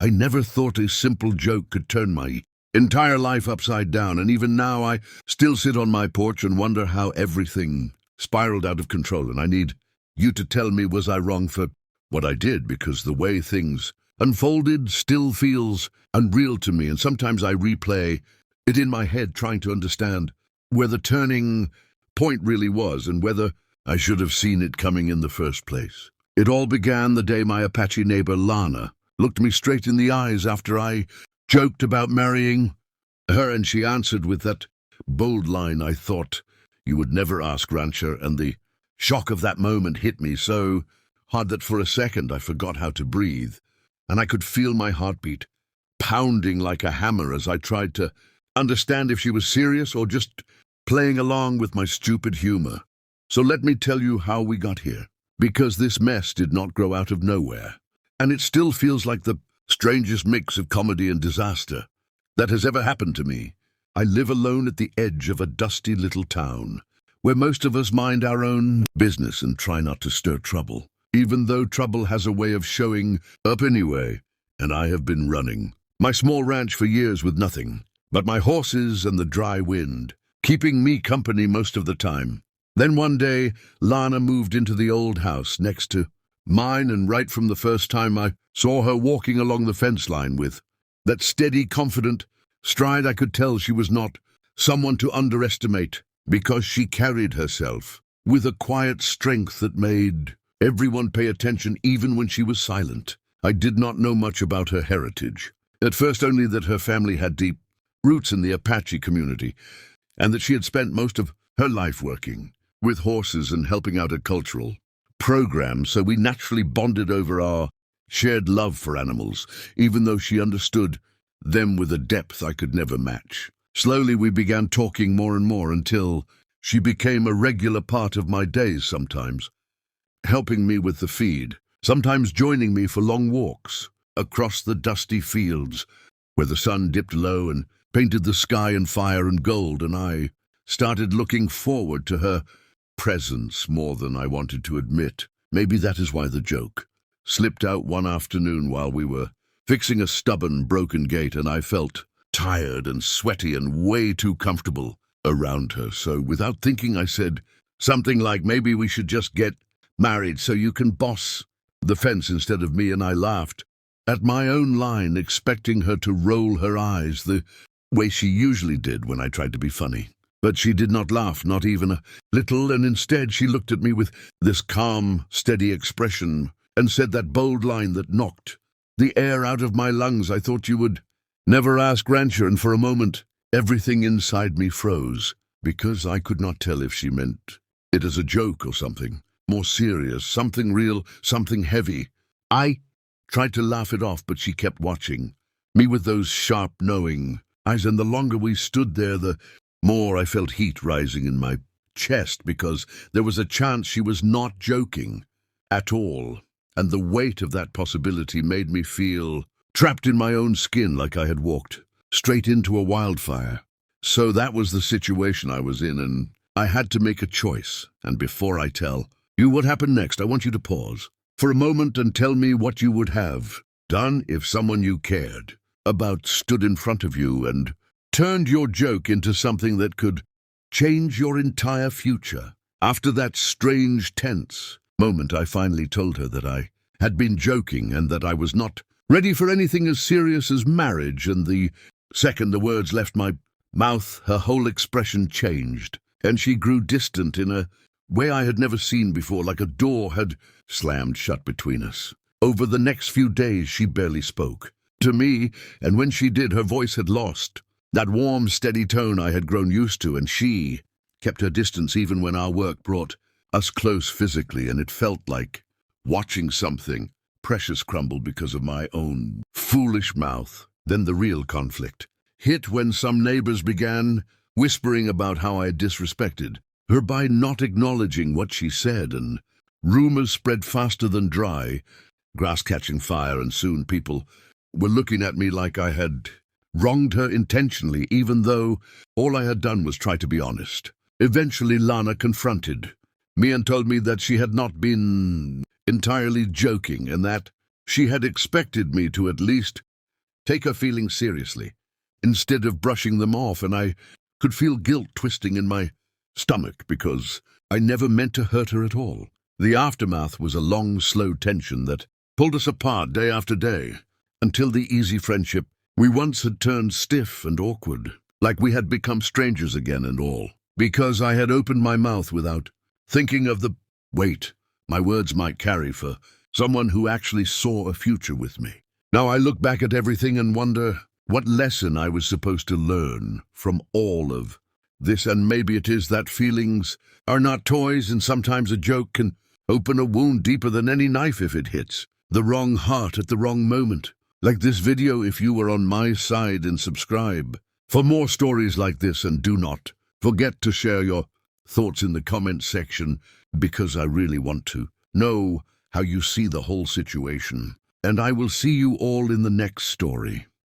I never thought a simple joke could turn my entire life upside down, and even now I still sit on my porch and wonder how everything spiraled out of control, and I need you to tell me, was I wrong for what I did? Because the way things unfolded still feels unreal to me, and sometimes I replay it in my head trying to understand where the turning point really was and whether I should have seen it coming in the first place. It all began the day my Apache neighbor Lana looked me straight in the eyes after I joked about marrying her, and she answered with that bold line, "I thought you would never ask, rancher," and the shock of that moment hit me so hard that for a second I forgot how to breathe, and I could feel my heartbeat pounding like a hammer as I tried to understand if she was serious or just playing along with my stupid humor. So let me tell you how we got here, because this mess did not grow out of nowhere, and it still feels like the strangest mix of comedy and disaster that has ever happened to me. I live alone at the edge of a dusty little town, where most of us mind our own business and try not to stir trouble, even though trouble has a way of showing up anyway. And I have been running my small ranch for years with nothing but my horses and the dry wind, keeping me company most of the time. Then one day, Lana moved into the old house next to mine, and right from the first time I saw her walking along the fence line with that steady, confident stride, I could tell she was not someone to underestimate, because she carried herself with a quiet strength that made everyone pay attention even when she was silent. I did not know much about her heritage. At first only that her family had deep roots in the Apache community, and that she had spent most of her life working with horses and helping out at cultural programs, so we naturally bonded over our shared love for animals, even though she understood them with a depth I could never match. Slowly we began talking more and more until she became a regular part of my days, sometimes helping me with the feed, sometimes joining me for long walks across the dusty fields where the sun dipped low and painted the sky in fire and gold, and I started looking forward to her presence more than I wanted to admit. Maybe that is why the joke slipped out one afternoon while we were fixing a stubborn, broken gate, and I felt tired and sweaty and way too comfortable around her. So without thinking, I said something like, "Maybe we should just get married so you can boss the fence instead of me," and I laughed at my own line, expecting her to roll her eyes the way she usually did when I tried to be funny. But she did not laugh, not even a little, and instead she looked at me with this calm, steady expression and said that bold line that knocked the air out of my lungs. "I thought you would never ask, rancher," and for a moment everything inside me froze, because I could not tell if she meant it as a joke or something more serious, something real, something heavy. I tried to laugh it off, but she kept watching me with those sharp, knowing eyes, and the longer we stood there, the more I felt heat rising in my chest, because there was a chance she was not joking at all, and the weight of that possibility made me feel trapped in my own skin, like I had walked straight into a wildfire. So that was the situation I was in, and I had to make a choice. And before I tell you what happened next, I want you to pause for a moment and tell me what you would have done if someone you cared about stood in front of you and turned your joke into something that could change your entire future. After that strange, tense moment, I finally told her that I had been joking and that I was not ready for anything as serious as marriage, and the second the words left my mouth, her whole expression changed, and she grew distant in a way I had never seen before, like a door had slammed shut between us. Over the next few days, she barely spoke to me, and when she did, her voice had lost that warm, steady tone I had grown used to, and she kept her distance even when our work brought us close physically, and it felt like watching something precious crumble because of my own foolish mouth. Then the real conflict hit when some neighbors began whispering about how I had disrespected her by not acknowledging what she said, and rumors spread faster than dry grass catching fire, and soon people were looking at me like I had wronged her intentionally, even though all I had done was try to be honest. Eventually, Lana confronted me and told me that she had not been entirely joking, and that She had expected me to at least take her feelings seriously, instead of brushing them off, and I could feel guilt twisting in my stomach because I never meant to hurt her at all. The aftermath was a long, slow tension that pulled us apart day after day, until the easy friendship we once had turned stiff and awkward, like we had become strangers again and all, because I had opened my mouth without thinking of the weight my words might carry for someone who actually saw a future with me. Now I look back at everything and wonder what lesson I was supposed to learn from all of this, and maybe it is that feelings are not toys, and sometimes a joke can open a wound deeper than any knife if it hits the wrong heart at the wrong moment. Like this video if you were on my side, and subscribe for more stories like this, and do not forget to share your thoughts in the comment section, because I really want to know how you see the whole situation. And I will see you all in the next story.